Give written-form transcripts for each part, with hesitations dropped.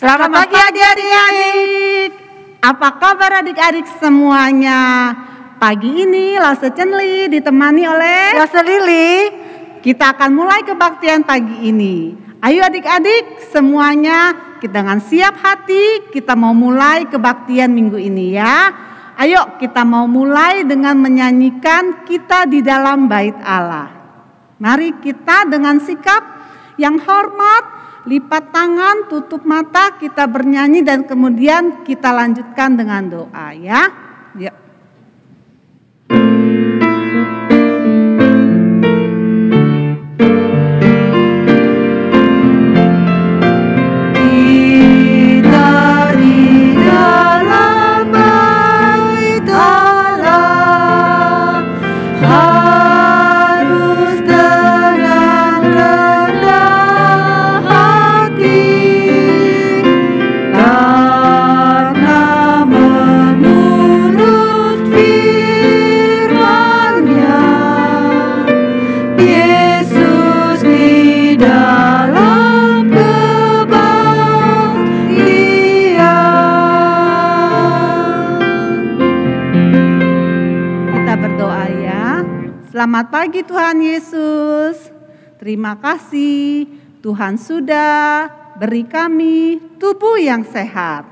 Selamat pagi adik-adik. Apa kabar adik-adik semuanya? Pagi ini Lase Cenli ditemani oleh Lase Lili. Kita akan mulai kebaktian pagi ini. Ayo adik-adik semuanya, kita dengan siap hati kita mau mulai kebaktian minggu ini ya. Ayo kita mau mulai dengan menyanyikan Kita di Dalam Bait Allah. Mari kita dengan sikap yang hormat, lipat tangan, tutup mata, kita bernyanyi dan kemudian kita lanjutkan dengan doa ya. Yuk. Selamat pagi Tuhan Yesus. Terima kasih Tuhan sudah beri kami tubuh yang sehat.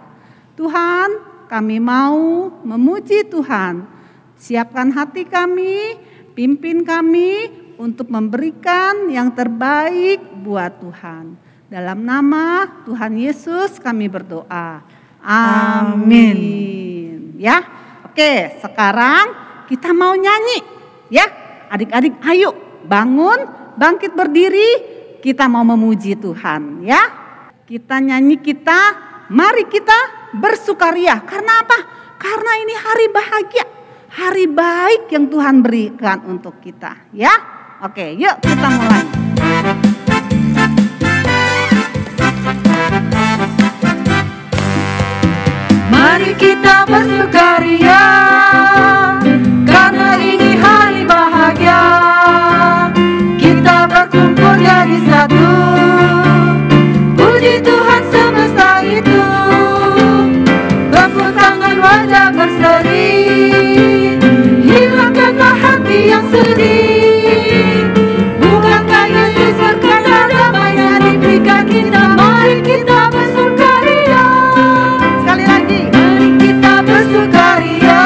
Tuhan, kami mau memuji Tuhan. Siapkan hati kami, pimpin kami untuk memberikan yang terbaik buat Tuhan. Dalam nama Tuhan Yesus kami berdoa. Amin. Ya, oke, sekarang kita mau nyanyi ya. Adik-adik ayo bangun, bangkit berdiri, kita mau memuji Tuhan ya. Kita nyanyi mari kita bersukaria. Karena apa? Karena ini hari bahagia, hari baik yang Tuhan berikan untuk kita ya. Oke, yuk kita mulai. Mari kita bersukaria, karena ini hari bahagia. Kita berkumpul jadi satu, puji Tuhan semesta itu. Tepuk tangan wajah berseri, hilangkanlah hati yang sedih. Bukankah Yesus berkata damai yang diberikan kita? Mari kita bersukaria. Sekali lagi, mari kita bersukaria,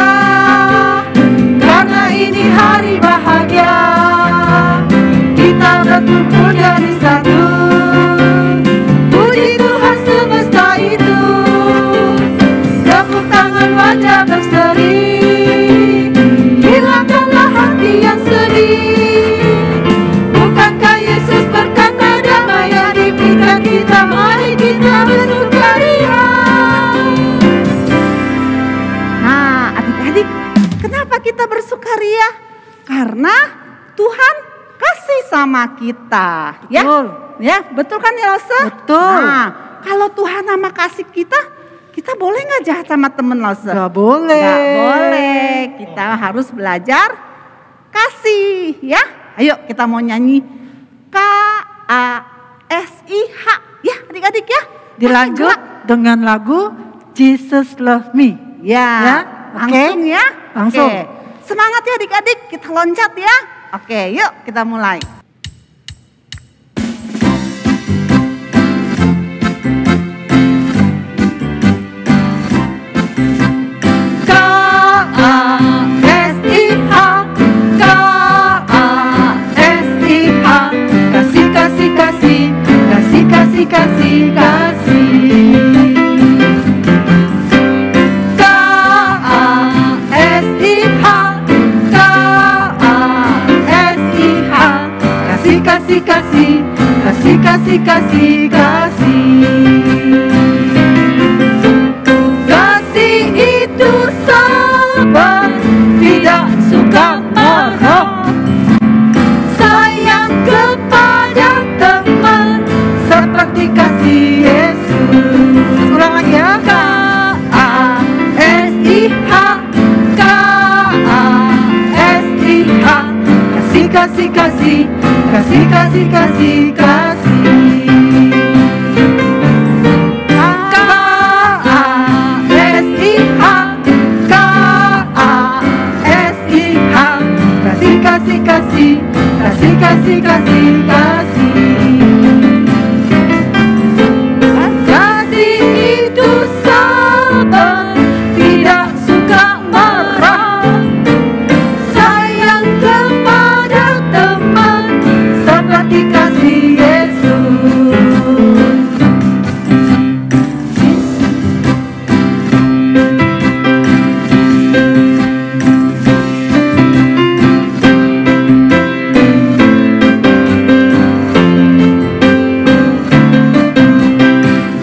karena ini hari bahagia. Kita berkumpul jadi satu, puji Tuhan semesta itu. Tepuk tangan wajah berseri, hilangkanlah hati yang sedih. Bukankah Yesus berkata damai yang diberikan kita? Mari kita bersukaria. nah adik-adik, kenapa kita bersukaria? Karena Tuhan kasih sama kita ya. Betul. Ya, betul kan ya Lase? Betul. Nah, kalau Tuhan sama kasih kita boleh nggak jahat sama temen Lase? Gak boleh. Gak boleh. Kita harus belajar kasih ya. Ayo kita mau nyanyi KASIH ya adik-adik ya. Dilanjut dengan lagu Jesus Love Me. Ya, langsung ya. Langsung. Oke. Semangat ya adik-adik, kita loncat ya. Oke, yuk kita mulai. Kasih, kasih, kasih, kasih. Kasih itu sabar, tidak suka marah. Sayang kepada teman seperti kasih Yesus. Ulang lagi ya. KASIH, KASIH. Kasih, kasih, kasih. Kasih, kasih, kasih, kasih. kasih. Kasih itu sabar, tidak suka marah, sayang kepada teman seperti kasih Yesus.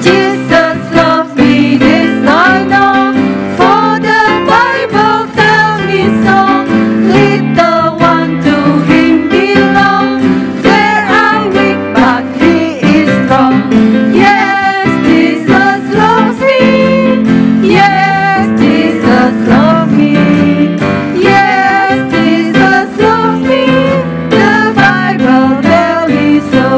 Jesus loves me, this I know, for the Bible tells me so. Little one to him belong, there are weak but he is strong. Yes, Jesus loves me. Yes, Jesus loves me. Yes, Jesus loves me. The Bible tells me so.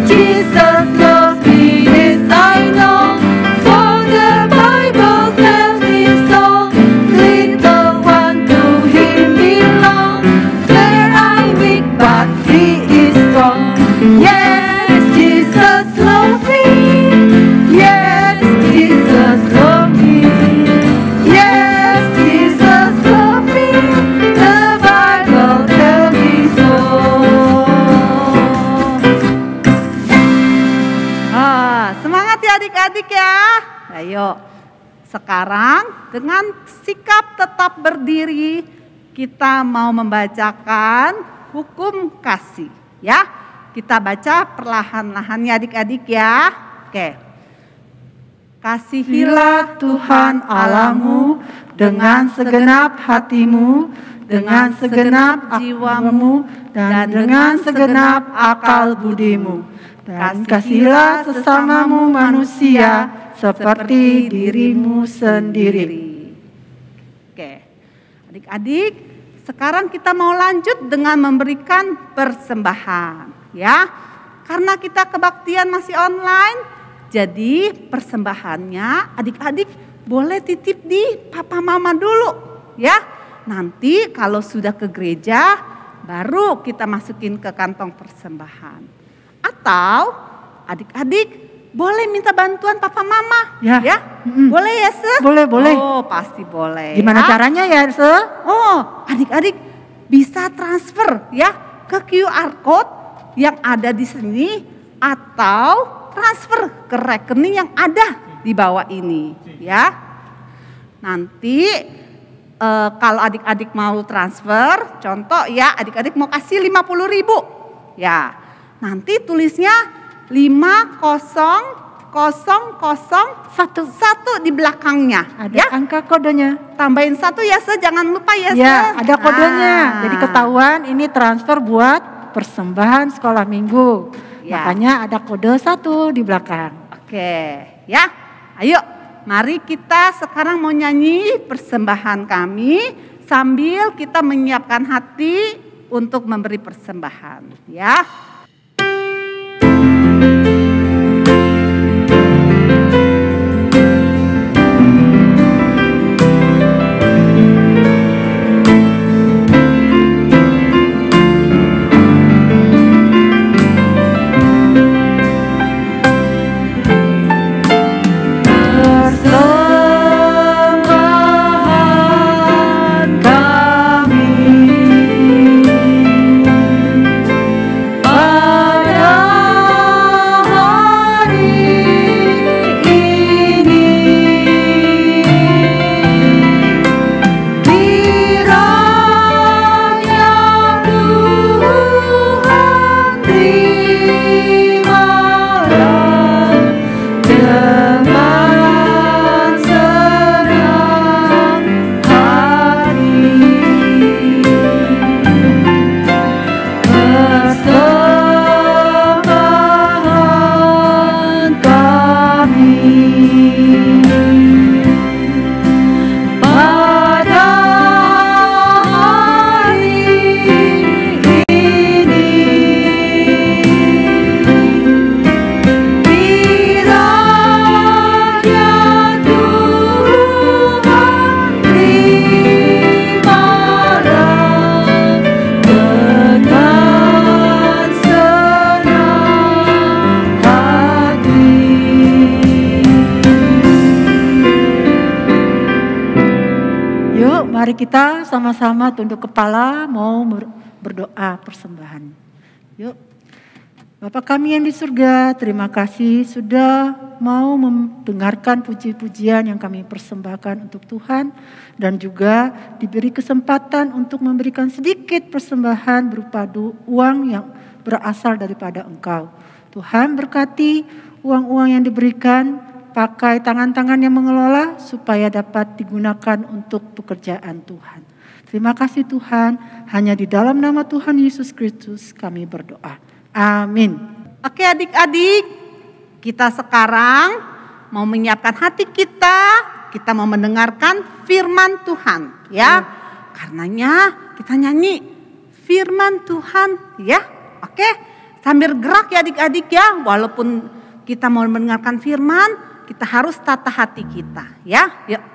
Jesus loves me, this I know, for the Bible tells me so. Little one to him belong, there I weak but he is strong. Yes, Jesus loves me. Yes, Jesus loves me. Yes, Jesus loves me. The Bible tells me so. Semangat ya adik-adik ya. Ayo, sekarang dengan sikap tetap berdiri kita mau membacakan hukum kasih ya. Kita baca perlahan-lahan ya adik-adik ya. Oke. Kasihilah Tuhan Allahmu dengan segenap hatimu, dengan segenap jiwamu, dan dengan segenap akal budimu. Dan kasihilah sesamamu manusia seperti dirimu sendiri. Oke, adik-adik, sekarang kita mau lanjut dengan memberikan persembahan, ya. Karena kita kebaktian masih online, jadi persembahannya adik-adik boleh titip di papa mama dulu, ya. Nanti kalau sudah ke gereja, baru kita masukin ke kantong persembahan. Atau adik-adik boleh minta bantuan papa mama, ya? Boleh ya, Se? Boleh, boleh. Oh, pasti boleh. Gimana caranya ya, Se? Oh, adik-adik bisa transfer ya ke QR code yang ada di sini atau transfer ke rekening yang ada di bawah ini, ya. Nanti kalau adik-adik mau transfer, contoh ya, adik-adik mau kasih 50.000, ya. Nanti tulisnya 50001 di belakangnya. Ada ya? angka kodenya. Tambahin 1 ya, Se, jangan lupa ya, Se. Ya, ada kodenya. Jadi ketahuan ini transfer buat persembahan sekolah minggu. Ya. Makanya ada kode 1 di belakang. Oke, ya. Ayo, mari kita sekarang mau nyanyi persembahan kami sambil kita menyiapkan hati untuk memberi persembahan, ya. Persembahan kami mari kita sama-sama tunduk kepala mau berdoa persembahan. Yuk. Bapa kami yang di surga, terima kasih sudah mau mendengarkan puji-pujian yang kami persembahkan untuk Tuhan. Dan juga diberi kesempatan untuk memberikan sedikit persembahan berupa uang yang berasal daripada Engkau. Tuhan berkati uang-uang yang diberikan, pakai tangan-tangan yang mengelola supaya dapat digunakan untuk pekerjaan Tuhan. Terima kasih Tuhan, hanya di dalam nama Tuhan Yesus Kristus kami berdoa. Amin. Oke adik-adik, kita sekarang mau menyiapkan hati kita mau mendengarkan firman Tuhan ya. Karenanya kita nyanyi firman Tuhan ya. Oke, sambil gerak ya adik-adik ya. Walaupun kita mau mendengarkan firman, kita harus tata hati kita ya. Yuk.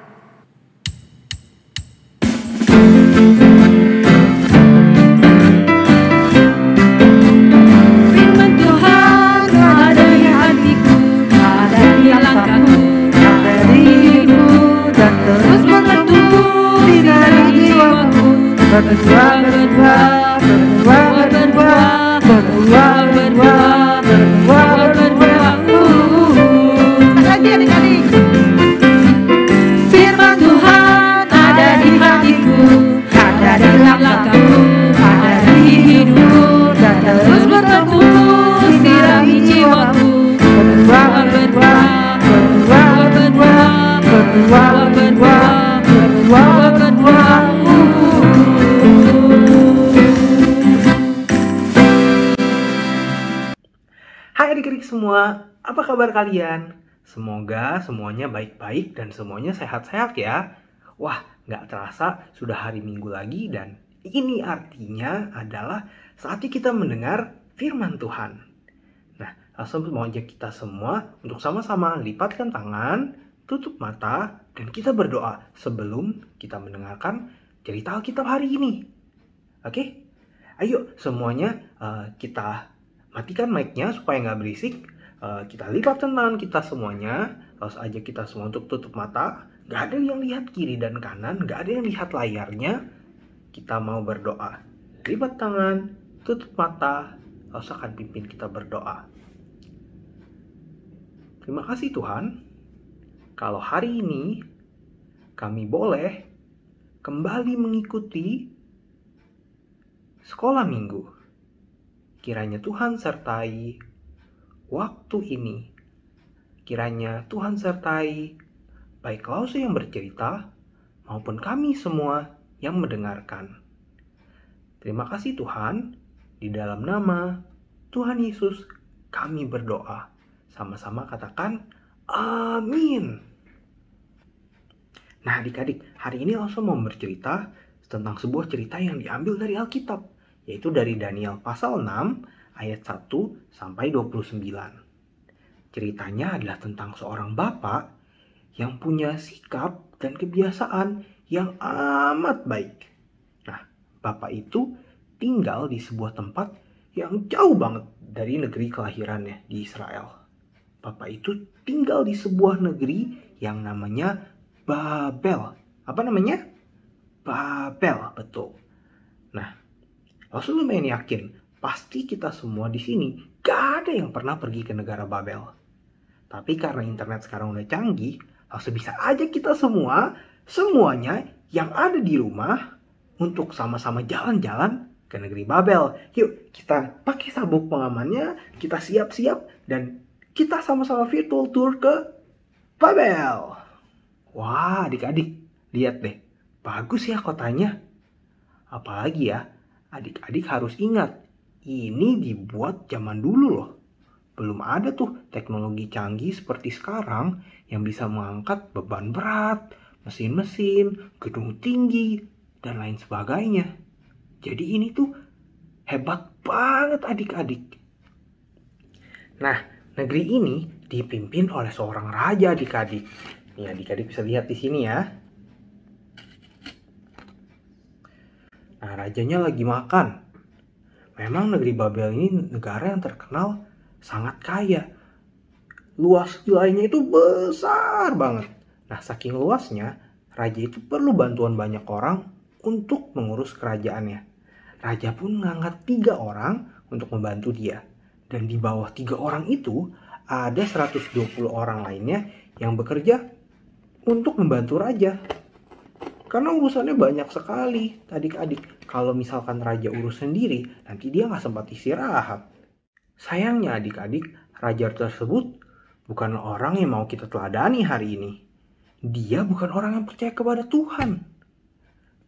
Firman Tuhan ada di hatiku, ada di langkahku, ada di hidupku, dan terus bertumbuh sirami jiwaku. Berbuah, berbuah, berbuah, berbuah, berbuah, berbuah, berbuah, berbuah. Hai adik-adik semua, apa kabar kalian? Semoga semuanya baik-baik dan semuanya sehat-sehat ya. Wah, gak terasa sudah hari Minggu lagi dan ini artinya adalah saatnya kita mendengar firman Tuhan. Nah, langsung mau ajak kita semua untuk sama-sama lipatkan tangan, tutup mata, dan kita berdoa sebelum kita mendengarkan cerita Alkitab hari ini. Oke? Ayo semuanya kita matikan mic-nya supaya nggak berisik. Kita lipatkan tangan kita semuanya. Lalu aja kita semua untuk tutup mata. Nggak ada yang lihat kiri dan kanan. Nggak ada yang lihat layarnya. Kita mau berdoa. Lipat tangan, tutup mata. Lalu akan pimpin kita berdoa. Terima kasih Tuhan. Kalau hari ini kami boleh kembali mengikuti sekolah minggu. Kiranya Tuhan sertai waktu ini. Kiranya Tuhan sertai baik Lause yang bercerita maupun kami semua yang mendengarkan. Terima kasih Tuhan, di dalam nama Tuhan Yesus kami berdoa. Sama-sama katakan amin. Nah adik-adik, hari ini Lause mau bercerita tentang sebuah cerita yang diambil dari Alkitab. Yaitu dari Daniel pasal 6 ayat 1 sampai 29. Ceritanya adalah tentang seorang bapak yang punya sikap dan kebiasaan yang amat baik. Nah, bapak itu tinggal di sebuah tempat yang jauh banget dari negeri kelahirannya di Israel. Bapak itu tinggal di sebuah negeri yang namanya Babel. Apa namanya? Babel, betul. Nah, Langsung lumayan yakin, pasti kita semua di sini gak ada yang pernah pergi ke negara Babel. Tapi karena internet sekarang udah canggih, langsung bisa aja kita semuanya yang ada di rumah untuk sama-sama jalan-jalan ke negeri Babel. Yuk kita pakai sabuk pengamannya, kita siap-siap dan kita sama-sama virtual tour ke Babel. Wah adik-adik, lihat deh, bagus ya kotanya. Apalagi ya, adik-adik harus ingat, ini dibuat zaman dulu loh. Belum ada tuh teknologi canggih seperti sekarang yang bisa mengangkat beban berat, mesin-mesin, gedung tinggi, dan lain sebagainya. Jadi ini tuh hebat banget adik-adik. Nah, negeri ini dipimpin oleh seorang raja adik-adik. Nih adik-adik bisa lihat di sini ya. Nah, rajanya lagi makan. Memang negeri Babel ini negara yang terkenal sangat kaya. Luas wilayahnya itu besar banget. Nah, saking luasnya, raja itu perlu bantuan banyak orang untuk mengurus kerajaannya. Raja pun mengangkat 3 orang untuk membantu dia. Dan di bawah 3 orang itu ada 120 orang lainnya yang bekerja untuk membantu raja. Karena urusannya banyak sekali adik-adik. Kalau misalkan raja urus sendiri, nanti dia nggak sempat istirahat. Sayangnya adik-adik, raja tersebut bukan orang yang mau kita teladani hari ini. Dia bukan orang yang percaya kepada Tuhan.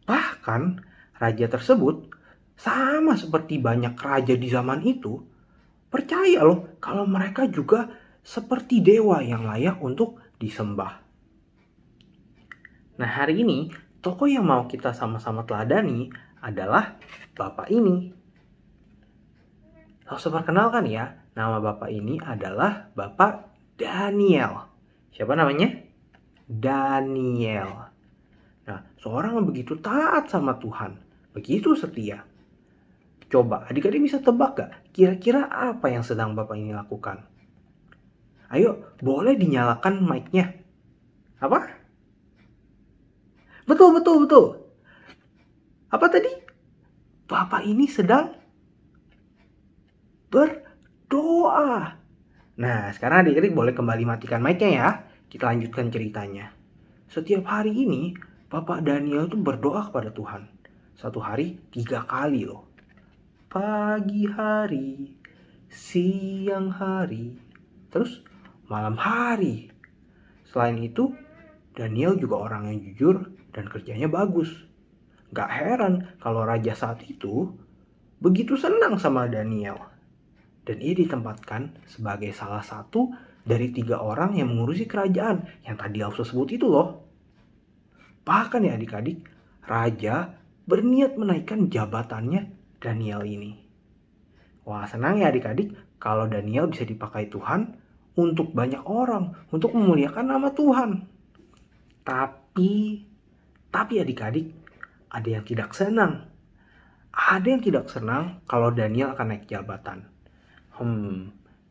Bahkan raja tersebut sama seperti banyak raja di zaman itu, percaya loh kalau mereka juga seperti dewa yang layak untuk disembah. Nah, hari ini tokoh yang mau kita sama-sama teladani adalah Bapak ini. Langsung perkenalkan ya, nama Bapak ini adalah Bapak Daniel. Siapa namanya? Daniel. Nah, seorang yang begitu taat sama Tuhan, begitu setia. Coba adik-adik bisa tebak gak kira-kira apa yang sedang Bapak ini lakukan? Ayo, boleh dinyalakan mic-nya. Apa? Betul. Apa tadi? Bapak ini sedang berdoa. Nah, sekarang adik-adik boleh kembali matikan mic-nya ya. Kita lanjutkan ceritanya. Setiap hari ini, Bapak Daniel itu berdoa kepada Tuhan. Satu hari 3 kali loh. Pagi hari, siang hari, terus malam hari. Selain itu, Daniel juga orang yang jujur dan kerjanya bagus. Gak heran kalau raja saat itu begitu senang sama Daniel. Dan ia ditempatkan sebagai salah satu dari 3 orang yang mengurusi kerajaan yang tadi aku sebut itu loh. Bahkan ya adik-adik, raja berniat menaikkan jabatannya Daniel ini. Wah, senang ya adik-adik kalau Daniel bisa dipakai Tuhan untuk banyak orang, untuk memuliakan nama Tuhan. Tapi adik-adik, ada yang tidak senang. Ada yang tidak senang kalau Daniel akan naik jabatan.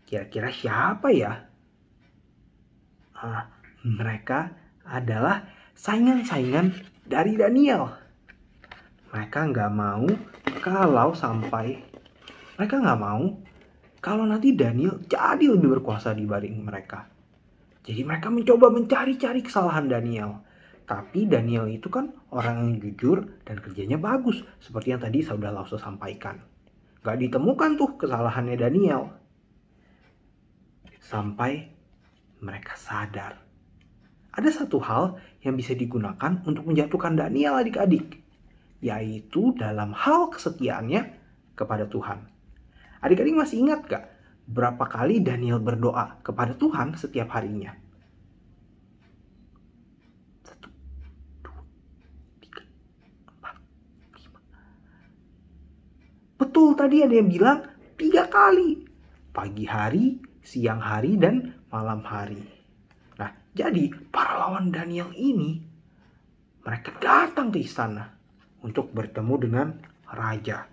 Kira-kira siapa ya? Mereka adalah saingan-saingan dari Daniel. Mereka nggak mau kalau nanti Daniel jadi lebih berkuasa dibanding mereka. Jadi mereka mencoba mencari-cari kesalahan Daniel. Tapi Daniel itu kan orang yang jujur dan kerjanya bagus. Seperti yang tadi Saudara Lauso sampaikan. Gak ditemukan tuh kesalahannya Daniel. Sampai mereka sadar. Ada satu hal yang bisa digunakan untuk menjatuhkan Daniel adik-adik. Yaitu dalam hal kesetiaannya kepada Tuhan. Adik-adik masih ingat gak berapa kali Daniel berdoa kepada Tuhan setiap harinya? 1, 2, 3, 4, 5. Betul, tadi ada yang bilang 3 kali. Pagi hari, siang hari, dan malam hari. Nah, jadi para lawan Daniel ini, mereka datang ke istana untuk bertemu dengan raja.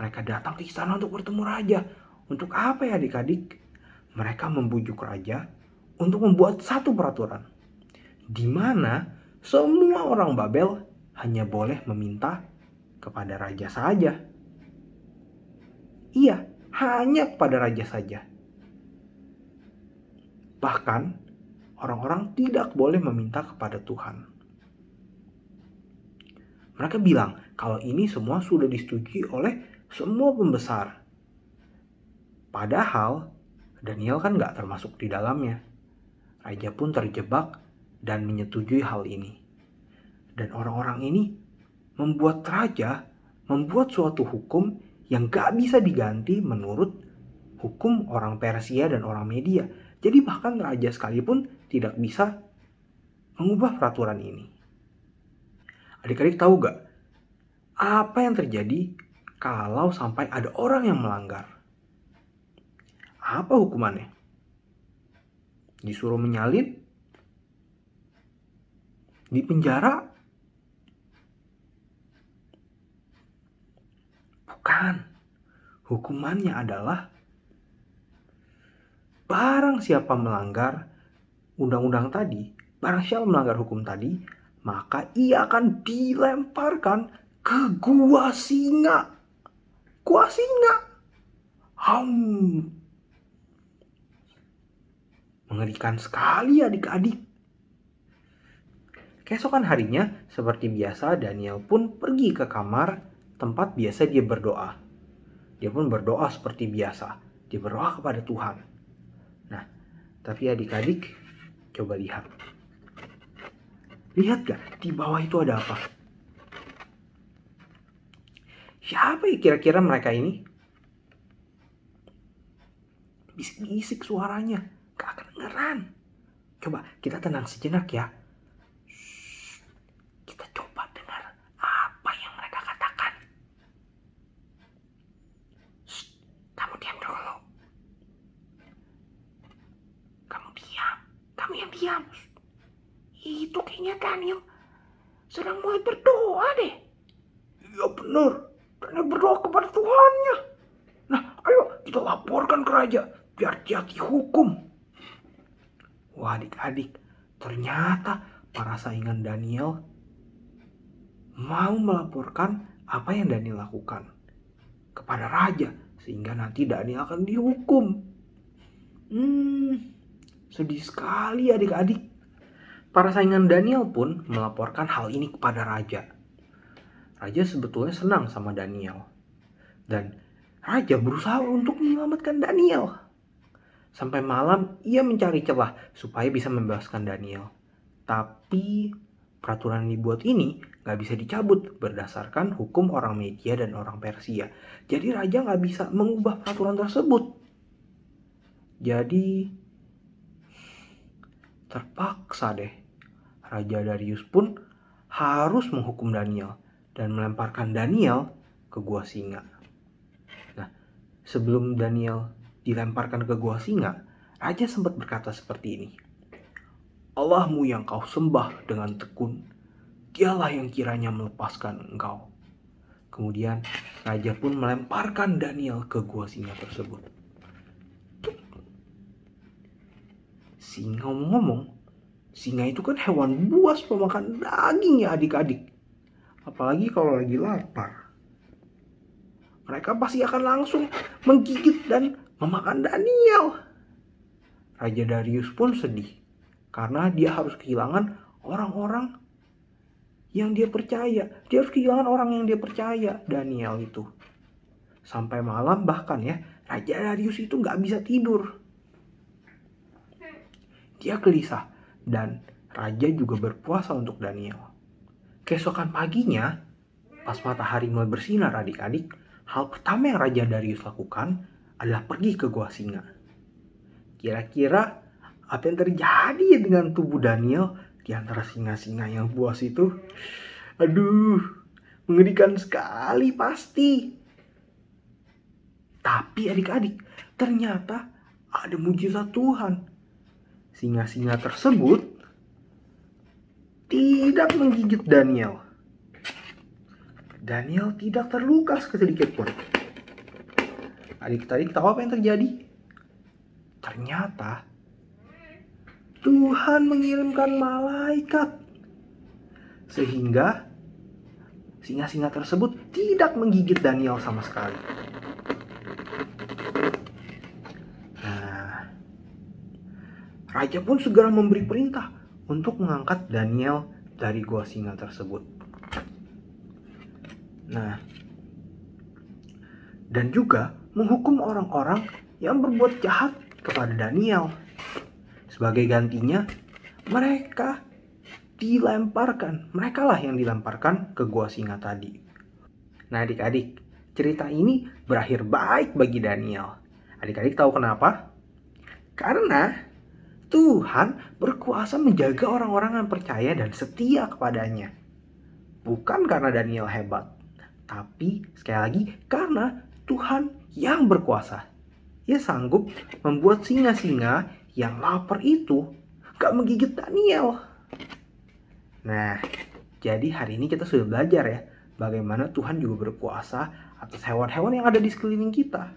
Mereka datang ke istana untuk bertemu raja. Untuk apa ya adik-adik? Mereka membujuk raja untuk membuat satu peraturan. Di mana semua orang Babel hanya boleh meminta kepada raja saja. Iya, hanya kepada raja saja. Bahkan orang-orang tidak boleh meminta kepada Tuhan. Mereka bilang kalau ini semua sudah disetujui oleh semua pembesar. Padahal Daniel kan gak termasuk di dalamnya. Raja pun terjebak dan menyetujui hal ini. Dan orang-orang ini membuat raja membuat suatu hukum yang gak bisa diganti menurut hukum orang Persia dan orang Media. Jadi bahkan raja sekalipun tidak bisa mengubah peraturan ini. Adik-adik tahu gak apa yang terjadi kalau sampai ada orang yang melanggar? Apa hukumannya? Disuruh menyalin? Dipenjara? Bukan. Hukumannya adalah barang siapa melanggar undang-undang tadi, barang siapa melanggar hukum tadi, maka ia akan dilemparkan ke gua singa. Gua singa. Mengerikan sekali adik-adik. Keesokan harinya, seperti biasa, Daniel pun pergi ke kamar tempat biasa dia berdoa. Dia pun berdoa seperti biasa. Dia berdoa kepada Tuhan. Nah, tapi adik-adik, coba lihat. Lihat gak di bawah itu ada apa? Siapa ya kira-kira mereka ini? Bisik-bisik suaranya, gak kedengeran. Coba kita tenang sejenak ya. Kita coba dengar apa yang mereka katakan. Kamu diam dulu. Kamu yang diam. Itu kayaknya Daniel sedang mulai berdoa deh. Iya benar. Daniel berdoa kepada Tuhannya. Nah, ayo kita laporkan ke raja biar dia dihukum. Wah adik-adik, ternyata para saingan Daniel mau melaporkan apa yang Daniel lakukan kepada raja, sehingga nanti Daniel akan dihukum. Sedih sekali adik-adik. Para saingan Daniel pun melaporkan hal ini kepada raja. Raja sebetulnya senang sama Daniel. Dan raja berusaha untuk menyelamatkan Daniel. Sampai malam ia mencari celah supaya bisa membebaskan Daniel. Tapi peraturan yang dibuat ini gak bisa dicabut berdasarkan hukum orang Media dan orang Persia. Jadi raja gak bisa mengubah peraturan tersebut. Jadi terpaksa deh Raja Darius pun harus menghukum Daniel dan melemparkan Daniel ke gua singa. Nah, sebelum Daniel dilemparkan ke gua singa, raja sempat berkata seperti ini. Allahmu yang kau sembah dengan tekun, dialah yang kiranya melepaskan engkau. Kemudian raja pun melemparkan Daniel ke gua singa tersebut. Ngomong-ngomong, singa itu kan hewan buas pemakan daging ya adik-adik. Apalagi kalau lagi lapar. Mereka pasti akan langsung menggigit dan memakan Daniel. Raja Darius pun sedih karena dia harus kehilangan orang-orang yang dia percaya. Dia harus kehilangan orang yang dia percaya, Daniel itu. Sampai malam bahkan ya, Raja Darius itu gak bisa tidur. Dia gelisah dan raja juga berpuasa untuk Daniel. Keesokan paginya, pas matahari mulai bersinar adik-adik, hal pertama yang Raja Darius lakukan adalah pergi ke gua singa. Kira-kira apa yang terjadi dengan tubuh Daniel di antara singa-singa yang buas itu? Aduh, mengerikan sekali pasti. Tapi adik-adik, ternyata ada mujizat Tuhan. Singa-singa tersebut tidak menggigit Daniel. Daniel tidak terluka sedikit pun. Adik-adik tahu apa yang terjadi? Ternyata Tuhan mengirimkan malaikat sehingga singa-singa tersebut tidak menggigit Daniel sama sekali. Raja pun segera memberi perintah untuk mengangkat Daniel dari gua singa tersebut. Nah, dan juga menghukum orang-orang yang berbuat jahat kepada Daniel. Sebagai gantinya, mereka dilemparkan. Merekalah yang dilemparkan ke gua singa tadi. Nah adik-adik, cerita ini berakhir baik bagi Daniel. Adik-adik tahu kenapa? Karena Tuhan berkuasa menjaga orang-orang yang percaya dan setia kepadanya. Bukan karena Daniel hebat, tapi sekali lagi karena Tuhan yang berkuasa. Ia sanggup membuat singa-singa yang lapar itu gak menggigit Daniel. Nah, jadi hari ini kita sudah belajar ya, bagaimana Tuhan juga berkuasa atas hewan-hewan yang ada di sekeliling kita.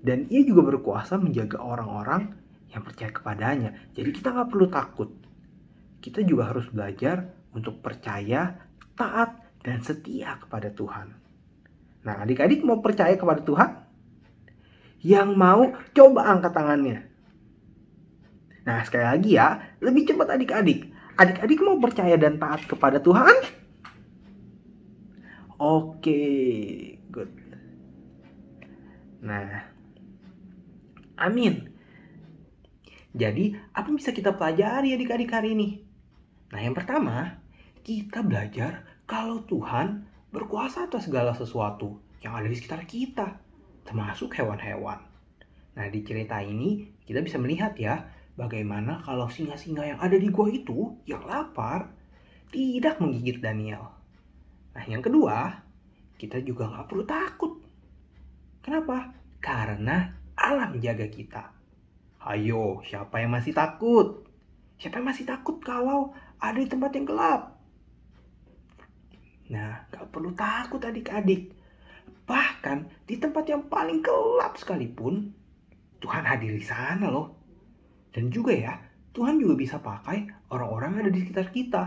Dan ia juga berkuasa menjaga orang-orang yang percaya kepadanya. Jadi kita gak perlu takut. kita juga harus belajar untuk percaya, taat, dan setia kepada Tuhan. Nah, adik-adik mau percaya kepada Tuhan? Yang mau, coba angkat tangannya. Nah, sekali lagi ya, lebih cepat adik-adik. Adik-adik mau percaya dan taat kepada Tuhan? Oke, good. Nah, amin. Jadi, apa yang bisa kita pelajari adik-adik hari ini? Nah, yang pertama, kita belajar kalau Tuhan berkuasa atas segala sesuatu yang ada di sekitar kita, termasuk hewan-hewan. Nah, di cerita ini kita bisa melihat ya, bagaimana kalau singa-singa yang ada di gua itu yang lapar tidak menggigit Daniel. Nah, yang kedua, kita juga nggak perlu takut. Kenapa? Karena Allah menjaga kita. Ayo, siapa yang masih takut? Siapa yang masih takut kalau ada di tempat yang gelap? Nah, gak perlu takut adik-adik. Bahkan di tempat yang paling gelap sekalipun, Tuhan hadir di sana loh. Dan juga ya, Tuhan juga bisa pakai orang-orang yang ada di sekitar kita.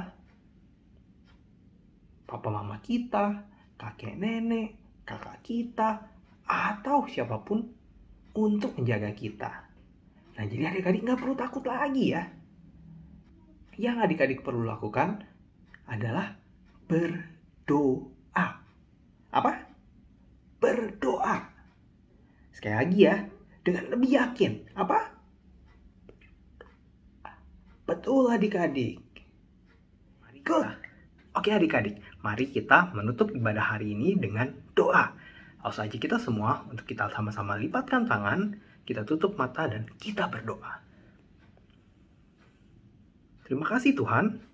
Papa mama kita, kakek nenek, kakak kita, atau siapapun untuk menjaga kita. Nah, jadi adik-adik gak perlu takut lagi ya. Yang adik-adik perlu lakukan adalah berdoa. Apa? Berdoa. Sekali lagi ya, dengan lebih yakin. Apa? Betul adik-adik. Good. Oke adik-adik, mari kita menutup ibadah hari ini dengan doa. Langsung aja kita semua, untuk kita sama-sama lipatkan tangan, kita tutup mata dan kita berdoa. Terima kasih Tuhan,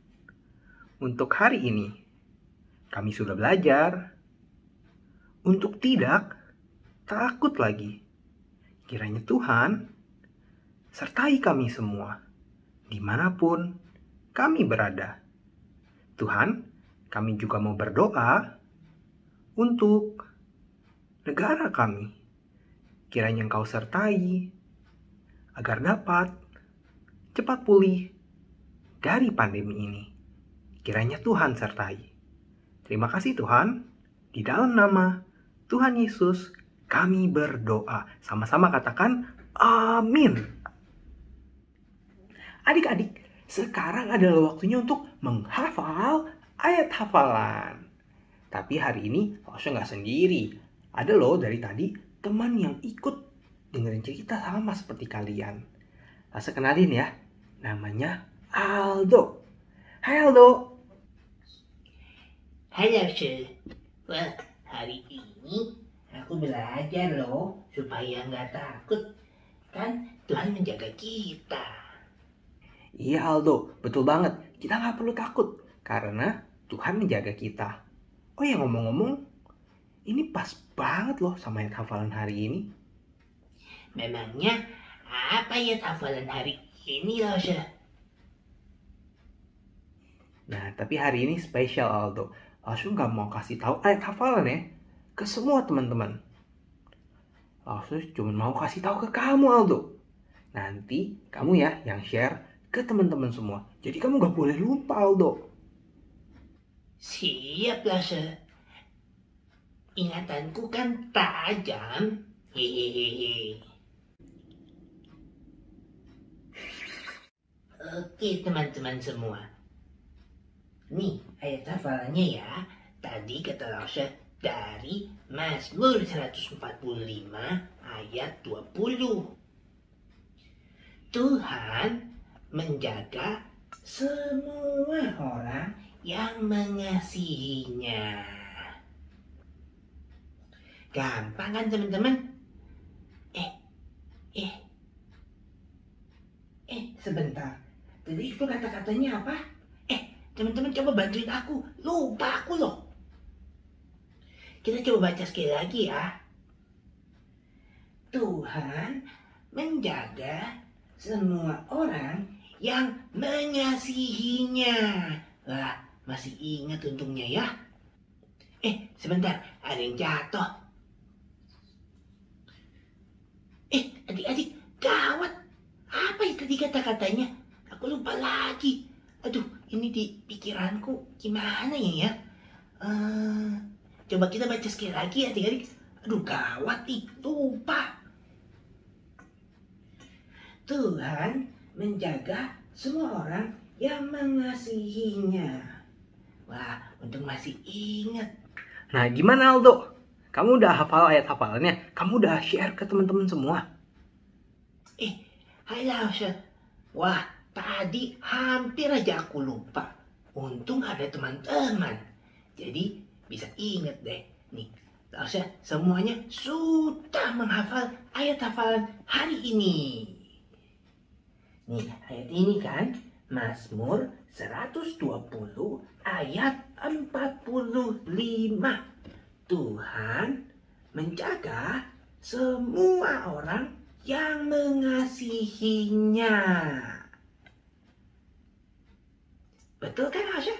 untuk hari ini kami sudah belajar untuk tidak takut lagi. Kiranya Tuhan sertai kami semua, dimanapun kami berada. Tuhan, kami juga mau berdoa untuk negara kami. Kiranya Engkau sertai agar dapat cepat pulih dari pandemi ini. Kiranya Tuhan sertai. Terima kasih Tuhan. Di dalam nama Tuhan Yesus kami berdoa. Sama-sama katakan amin. Adik-adik, sekarang adalah waktunya untuk menghafal ayat hafalan. Tapi hari ini Osho nggak sendiri. Ada loh dari tadi teman yang ikut dengerin cerita sama seperti kalian. Langsung kenalin ya, namanya Aldo. Hai Aldo. Halo Sir. Wah, hari ini aku belajar loh supaya nggak takut. Kan Tuhan menjaga kita. Iya Aldo, betul banget. Kita nggak perlu takut karena Tuhan menjaga kita. Oh ya ngomong-ngomong, ini pas banget loh sama ayat hafalan hari ini. Memangnya apa ya hafalan hari ini loh Sir? Nah, tapi hari ini spesial Aldo. Langsung nggak mau kasih tahu ayat hafalan ya ke semua teman-teman. Langsung cuma mau kasih tahu ke kamu Aldo. Nanti kamu ya yang share ke teman-teman semua. Jadi kamu nggak boleh lupa Aldo. Siap lah Sir. Ingatanku kan tajam. Hehehe. Oke teman-teman semua. Nih ayat hafalannya ya. Tadi kata Rasha dari Mazmur 145 ayat 20. Tuhan menjaga semua orang yang mengasihinya. Gampang kan teman-teman? Sebentar. Tadi itu kata-katanya apa? Teman-teman coba bantuin aku. Lupa aku loh. Kita coba baca sekali lagi ya. Tuhan menjaga semua orang yang mengasihinya. Wah, masih ingat untungnya ya. Sebentar, ada yang jatuh. Adik-adik, gawat. Apa itu tadi kata-katanya? Aku lupa lagi. Aduh, ini di pikiranku gimana ya? Coba kita baca sekali lagi ya adik-adik. Aduh gawat nih, lupa. Tuhan menjaga semua orang yang mengasihinya. Wah, untung masih ingat. Nah, gimana Aldo? Kamu udah hafal ayat hafalannya? Kamu udah share ke teman-teman semua? Hai Lausha. Wah, tadi hampir aja aku lupa. Untung ada teman-teman. Jadi bisa inget deh. Nih, Lausha, semuanya sudah menghafal ayat hafalan hari ini. Nih, ayat ini kan Mazmur 120 ayat 45. Tuhan menjaga semua orang yang mengasihinya. Betul kan, Asya?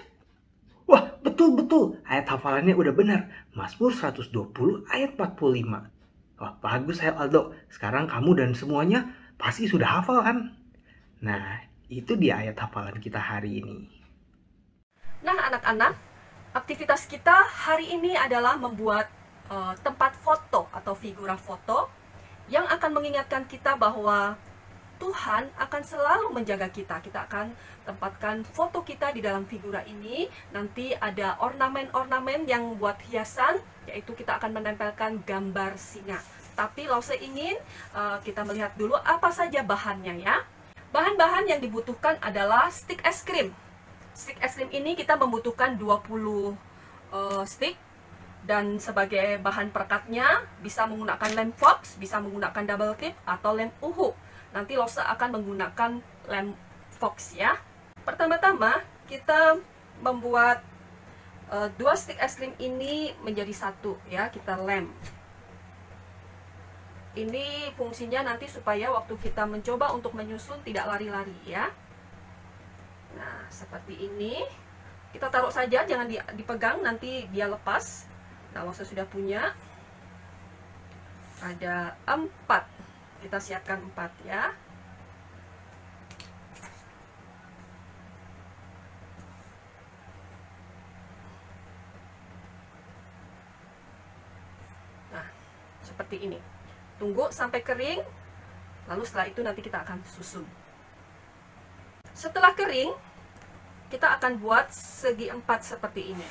Wah, betul-betul. Ayat hafalannya udah benar. Mazmur 120 ayat 45. Wah, bagus ya Aldo. Sekarang kamu dan semuanya pasti sudah hafal kan? Nah, itu dia ayat hafalan kita hari ini. Nah, anak-anak, aktivitas kita hari ini adalah membuat tempat foto atau figura foto yang akan mengingatkan kita bahwa Tuhan akan selalu menjaga kita. Kita akan tempatkan foto kita di dalam figura ini. Nanti ada ornamen-ornamen yang buat hiasan, yaitu kita akan menempelkan gambar singa. Tapi Lause ingin kita melihat dulu apa saja bahannya ya. Bahan-bahan yang dibutuhkan adalah stik es krim. Stik es krim ini kita membutuhkan 20 stik. Dan sebagai bahan perekatnya bisa menggunakan lem fox, bisa menggunakan double tip atau lem uhu. Nanti Lause akan menggunakan lem fox ya. Pertama-tama kita membuat 2 stik es krim ini menjadi satu ya, kita lem. Ini fungsinya nanti supaya waktu kita mencoba untuk menyusun tidak lari-lari ya. Nah, seperti ini. Kita taruh saja, jangan dipegang, nanti dia lepas. Nah, Lause sudah punya. Ada 4. Kita siapkan 4 ya. Nah, seperti ini. Tunggu sampai kering, lalu setelah itu nanti kita akan susun. Setelah kering, kita akan buat segi 4 seperti ini.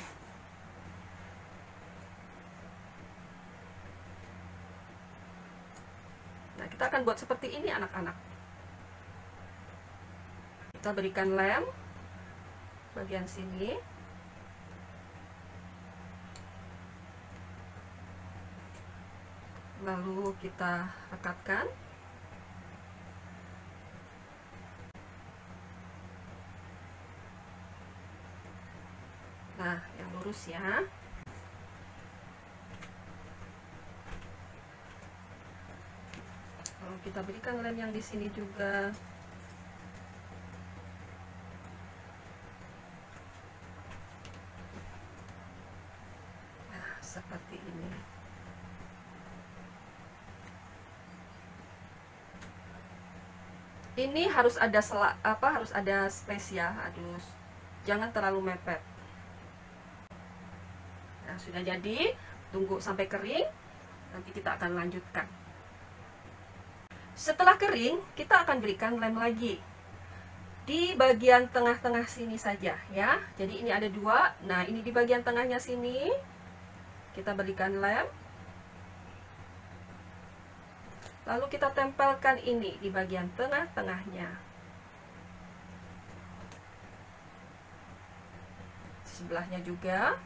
Nah, kita akan buat seperti ini anak-anak. Kita berikan lem bagian sini. Lalu kita rekatkan. Nah, yang lurus ya. Lalu kita berikan lem yang di sini juga. Nah, seperti ini. Ini harus ada harus ada space ya, aduh, jangan terlalu mepet. Nah, sudah jadi, tunggu sampai kering, nanti kita akan lanjutkan. Setelah kering, kita akan berikan lem lagi di bagian tengah-tengah sini saja ya. Jadi ini ada 2, nah ini di bagian tengahnya sini, kita berikan lem. Lalu kita tempelkan ini di bagian tengah-tengahnya. Sebelahnya juga.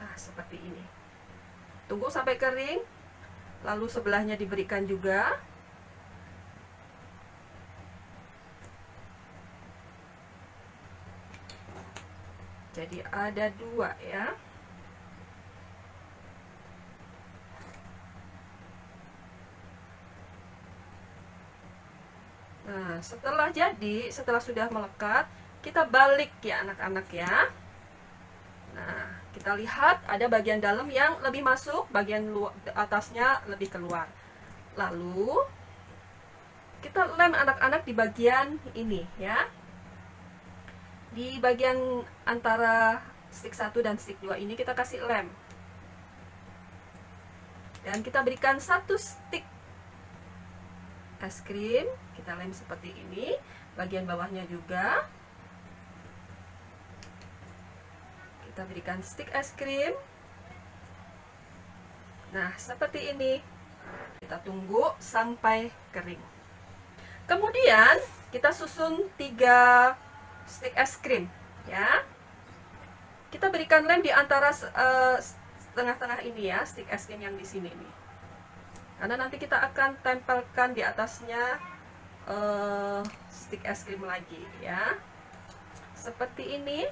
Nah, seperti ini. Tunggu sampai kering. Lalu sebelahnya diberikan juga. Jadi ada 2 ya. Nah, setelah sudah melekat, kita balik ya anak-anak ya. Nah, kita lihat ada bagian dalam yang lebih masuk, bagian atasnya lebih keluar. Lalu kita lem anak-anak di bagian ini ya. Di bagian antara stick 1 dan stick 2 ini kita kasih lem. Dan kita berikan 1 stick es krim, kita lem seperti ini, bagian bawahnya juga. Kita berikan stick es krim. Nah, seperti ini. Kita tunggu sampai kering. Kemudian kita susun 3 stick es krim ya. Kita berikan lem di antara tengah-tengah ini ya, stick es krim yang di sini nih. Karena nanti kita akan tempelkan di atasnya stick es krim lagi ya. Seperti ini.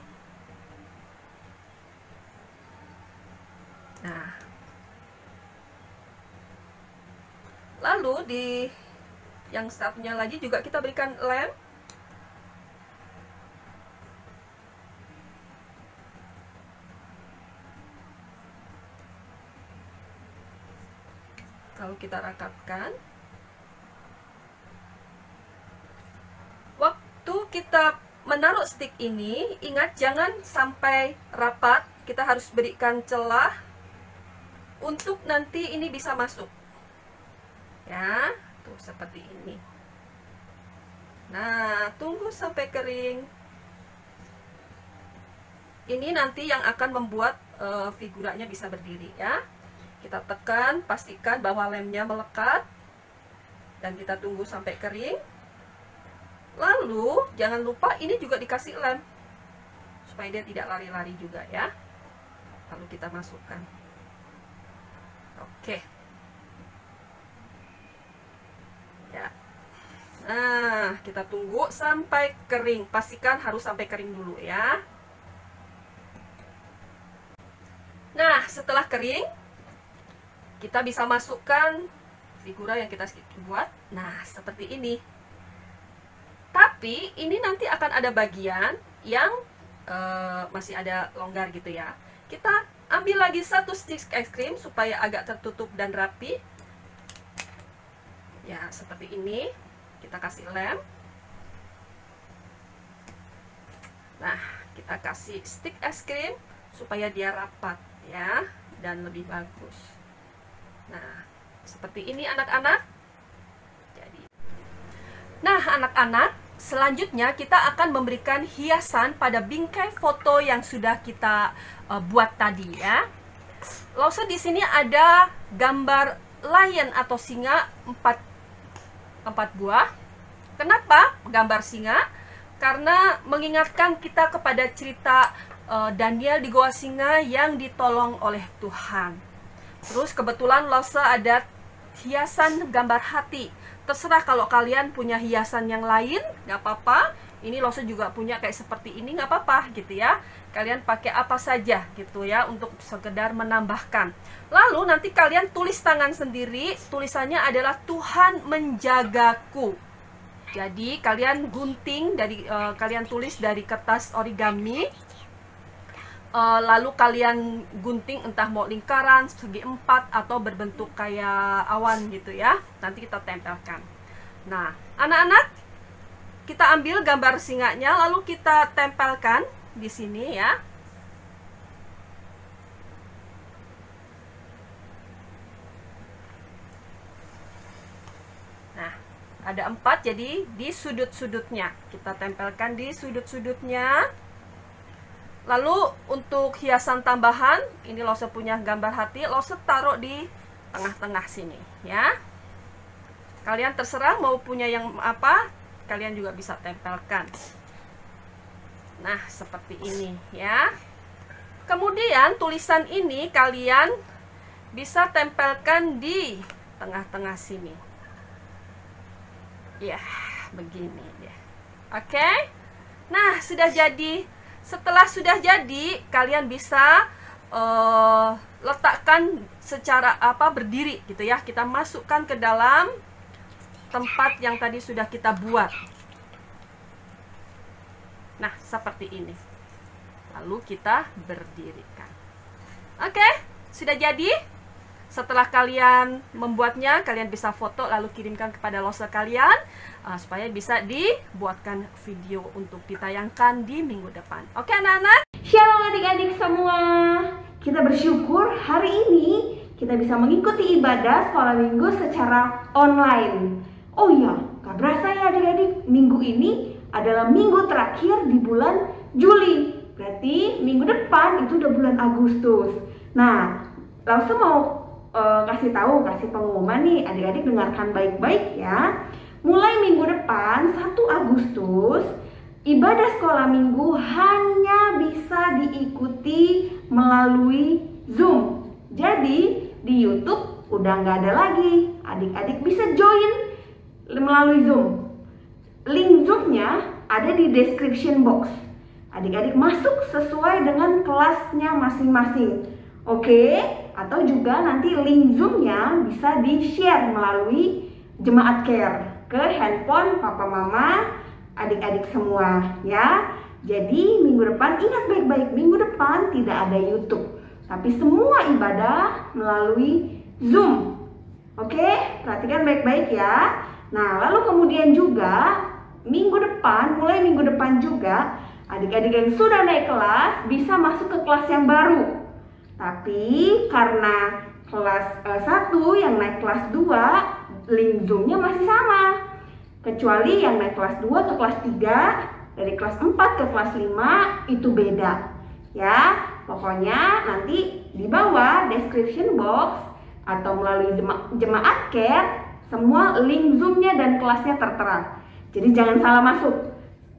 Nah. Lalu di yang satunya lagi juga kita berikan lem. Lalu kita rakatkan. Waktu kita menaruh stick ini, ingat jangan sampai rapat. Kita harus berikan celah untuk nanti ini bisa masuk. Ya, tuh seperti ini. Nah, tunggu sampai kering. Ini nanti yang akan membuat figuranya bisa berdiri ya. Kita tekan, pastikan bahwa lemnya melekat. Dan kita tunggu sampai kering. Lalu, jangan lupa ini juga dikasih lem. Supaya dia tidak lari-lari juga ya. Lalu kita masukkan. Oke. Ya. Nah, kita tunggu sampai kering. Pastikan harus sampai kering dulu ya. Nah, setelah kering, kita bisa masukkan figura yang kita buat. Nah, seperti ini. Tapi, ini nanti akan ada bagian yang masih ada longgar gitu ya. Kita ambil lagi 1 stick es krim supaya agak tertutup dan rapi. Ya, seperti ini. Kita kasih lem. Nah, kita kasih stick es krim supaya dia rapat ya dan lebih bagus. Nah, seperti ini anak-anak. Jadi, nah anak-anak, selanjutnya kita akan memberikan hiasan pada bingkai foto yang sudah kita buat tadi ya. Lalu di sini ada gambar lion atau singa 4 buah. Kenapa gambar singa? Karena mengingatkan kita kepada cerita Daniel di Goa Singa yang ditolong oleh Tuhan. Terus kebetulan Lose ada hiasan gambar hati. Terserah kalau kalian punya hiasan yang lain, nggak apa-apa. Ini Lose juga punya kayak seperti ini, nggak apa-apa gitu ya. Kalian pakai apa saja gitu ya untuk sekedar menambahkan. Lalu nanti kalian tulis tangan sendiri. Tulisannya adalah Tuhan menjagaku. Jadi kalian gunting dari kalian tulis dari kertas origami. Lalu kalian gunting entah mau lingkaran, segi 4 atau berbentuk kayak awan gitu ya. Nanti kita tempelkan. Nah, anak-anak, kita ambil gambar singanya lalu kita tempelkan di sini ya. Nah, ada 4 jadi di sudut-sudutnya. Kita tempelkan di sudut-sudutnya. Lalu untuk hiasan tambahan, ini Lose punya gambar hati, Lose taruh di tengah-tengah sini ya. Kalian terserah mau punya yang apa, kalian juga bisa tempelkan. Nah, seperti ini ya. Kemudian tulisan ini kalian bisa tempelkan di tengah-tengah sini. Ya, begini ya. Oke. Nah, sudah jadi. Setelah sudah jadi, kalian bisa letakkan secara berdiri gitu ya. Kita masukkan ke dalam tempat yang tadi sudah kita buat. Nah, seperti ini. Lalu kita berdirikan. Oke, sudah jadi. Setelah kalian membuatnya, kalian bisa foto lalu kirimkan kepada Lause kalian supaya bisa dibuatkan video untuk ditayangkan di minggu depan. Oke anak-anak? Shalom adik-adik semua. Kita bersyukur hari ini kita bisa mengikuti ibadah sekolah minggu secara online. Oh iya, gak berasa ya adik-adik, minggu ini adalah minggu terakhir di bulan Juli. Berarti minggu depan itu udah bulan Agustus. Nah, langsung mau kasih pengumuman nih, adik-adik dengarkan baik-baik ya. Mulai minggu depan 1 Agustus, ibadah sekolah minggu hanya bisa diikuti melalui Zoom. Jadi di YouTube udah nggak ada lagi. Adik-adik bisa join melalui Zoom. Link Zoom-nya ada di description box. Adik-adik masuk sesuai dengan kelasnya masing-masing. Oke, atau juga nanti link Zoom-nya bisa di-share melalui Jemaat Care ke handphone papa mama adik-adik semua ya. Jadi minggu depan ingat baik-baik, minggu depan tidak ada YouTube, tapi semua ibadah melalui Zoom. Oke, perhatikan baik-baik ya. Nah, lalu kemudian juga mulai minggu depan juga adik-adik yang sudah naik kelas bisa masuk ke kelas yang baru. Tapi karena kelas 1 yang naik kelas 2, link Zoom-nya masih sama. Kecuali yang naik kelas 2 ke kelas 3, dari kelas 4 ke kelas 5 itu beda. Ya, pokoknya nanti di bawah description box atau melalui Jemaat Care, semua link Zoom-nya dan kelasnya tertera. Jadi jangan salah masuk.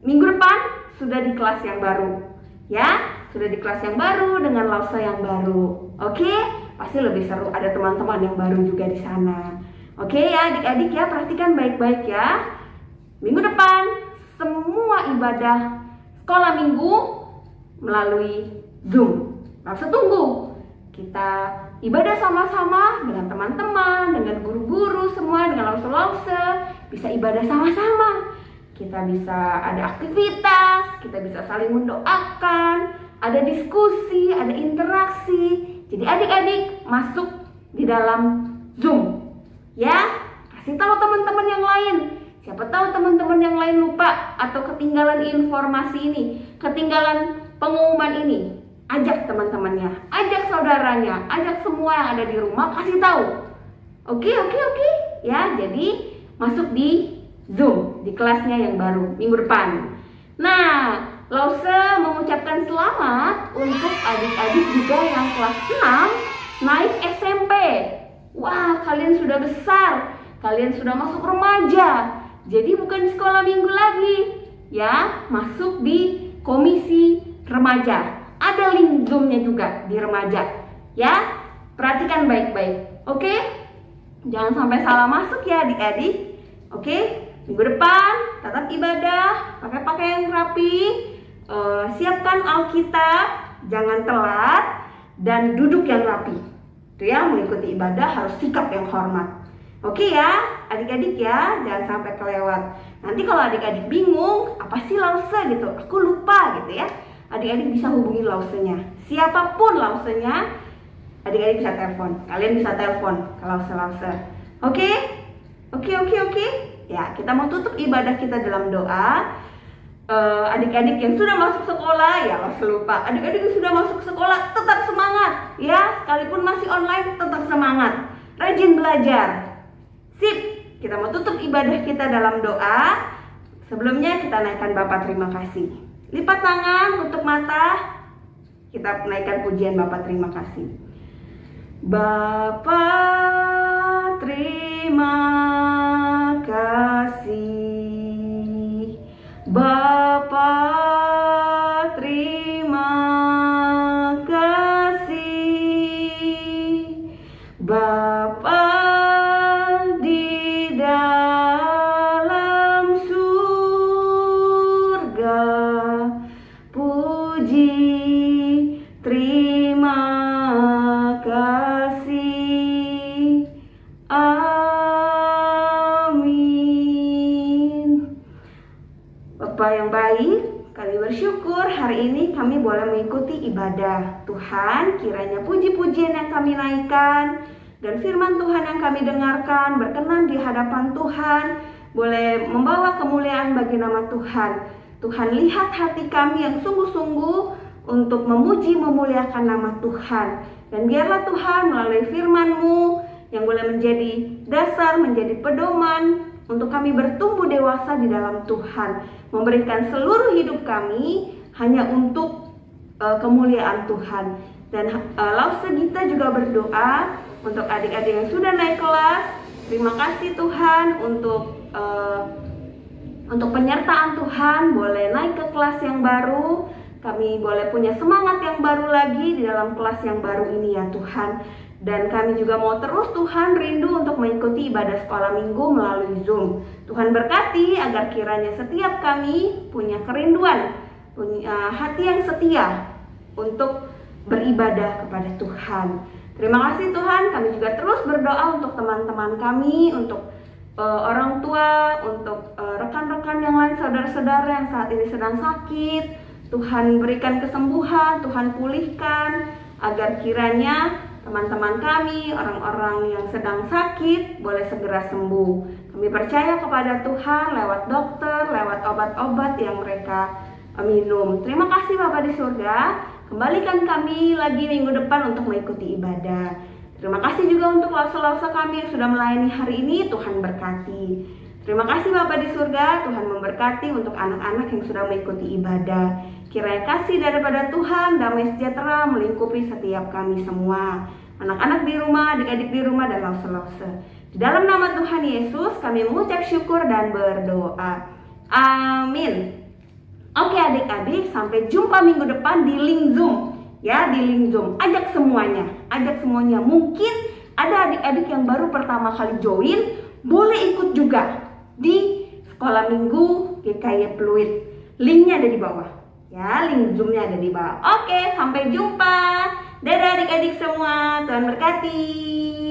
Minggu depan sudah di kelas yang baru. Ya, sudah di kelas yang baru dengan Lause yang baru. Oke, pasti lebih seru, ada teman-teman yang baru juga di sana. Oke ya adik-adik ya, perhatikan baik-baik ya. Minggu depan semua ibadah sekolah minggu melalui Zoom. Lause tunggu. Kita ibadah sama-sama dengan teman-teman, dengan guru-guru semua, dengan Lause-Lause. Bisa ibadah sama-sama. Kita bisa ada aktivitas, kita bisa saling mendoakan, ada diskusi, ada interaksi. Jadi adik-adik masuk di dalam Zoom. Ya, kasih tahu teman-teman yang lain. Siapa tahu teman-teman yang lain lupa atau ketinggalan informasi ini, ketinggalan pengumuman ini. Ajak teman-temannya, ajak saudaranya, ajak semua yang ada di rumah, kasih tahu. Oke. Ya, jadi masuk di Zoom, di kelasnya yang baru minggu depan. Nah, Lause mengucapkan selamat untuk adik-adik juga yang kelas 6 naik SMP. Wah, kalian sudah besar, kalian sudah masuk remaja. Jadi bukan sekolah minggu lagi, ya, masuk di komisi remaja. Ada link Zoom-nya juga di remaja, ya. Perhatikan baik-baik, oke? Jangan sampai salah masuk ya adik-adik, oke? Minggu depan tetap ibadah, pakai pakaian rapi, siapkan Alkitab, jangan telat, dan duduk yang rapi. Itu ya, mengikuti ibadah harus sikap yang hormat. Oke ya, adik-adik ya, jangan sampai kelewat. Nanti kalau adik-adik bingung, apa sih Lause gitu, aku lupa gitu ya. Adik-adik bisa hubungi Lausenya. Siapapun Lausenya, adik-adik bisa telepon. Kalian bisa telepon ke Lause. Oke? Ya, kita mau tutup ibadah kita dalam doa. Adik-adik yang sudah masuk sekolah, ya Lause lupa. Adik-adik yang sudah masuk sekolah, tetap semangat. Ya, sekalipun masih online, tetap semangat. Rajin belajar. Sip, kita mau tutup ibadah kita dalam doa. Sebelumnya kita naikkan Bapa terima kasih. Lipat tangan, tutup mata. Kita naikkan pujian Bapa terima kasih. Bapa terima kasih. Bapa terima kasih. Bapa di dalam surga, puji terima kasih. Amin. Bapak yang baik, kami bersyukur hari ini kami boleh mengikuti ibadah. Tuhan, kiranya puji-pujian yang kami naikkan dan firman Tuhan yang kami dengarkan berkenan di hadapan Tuhan, boleh membawa kemuliaan bagi nama Tuhan. Tuhan, lihat hati kami yang sungguh-sungguh untuk memuji memuliakan nama Tuhan. Dan biarlah Tuhan melalui firman-Mu yang boleh menjadi dasar, menjadi pedoman untuk kami bertumbuh dewasa di dalam Tuhan, memberikan seluruh hidup kami hanya untuk kemuliaan Tuhan. Dan Lause Gita juga berdoa untuk adik-adik yang sudah naik kelas. Terima kasih Tuhan untuk penyertaan Tuhan, boleh naik ke kelas yang baru. Kami boleh punya semangat yang baru lagi di dalam kelas yang baru ini ya Tuhan. Dan kami juga mau terus Tuhan rindu untuk mengikuti ibadah sekolah minggu melalui Zoom. Tuhan berkati agar kiranya setiap kami punya kerinduan, punya hati yang setia untuk beribadah kepada Tuhan. Terima kasih Tuhan, kami juga terus berdoa untuk teman-teman kami, untuk orang tua, untuk rekan-rekan yang lain, saudara-saudara yang saat ini sedang sakit. Tuhan berikan kesembuhan, Tuhan pulihkan, agar kiranya teman-teman kami, orang-orang yang sedang sakit, boleh segera sembuh. Kami percaya kepada Tuhan lewat dokter, lewat obat-obat yang mereka minum. Terima kasih Bapa di surga, kembalikan kami lagi minggu depan untuk mengikuti ibadah. Terima kasih juga untuk lause-lause kami yang sudah melayani hari ini, Tuhan berkati. Terima kasih Bapa di surga, Tuhan memberkati untuk anak-anak yang sudah mengikuti ibadah. Kiranya kasih daripada Tuhan, damai sejahtera melingkupi setiap kami semua. Anak-anak di rumah, adik-adik di rumah, dan lause-lause. Di dalam nama Tuhan Yesus, kami mengucap syukur dan berdoa. Amin. Oke adik-adik, sampai jumpa minggu depan di link Zoom. Ya, di link Zoom. Ajak semuanya. Mungkin ada adik-adik yang baru pertama kali join, boleh ikut juga di sekolah minggu GKY Pluit. Linknya ada di bawah. Ya, link Zoomnya ada di bawah. Oke, sampai jumpa. Dadah adik-adik semua. Tuhan berkati.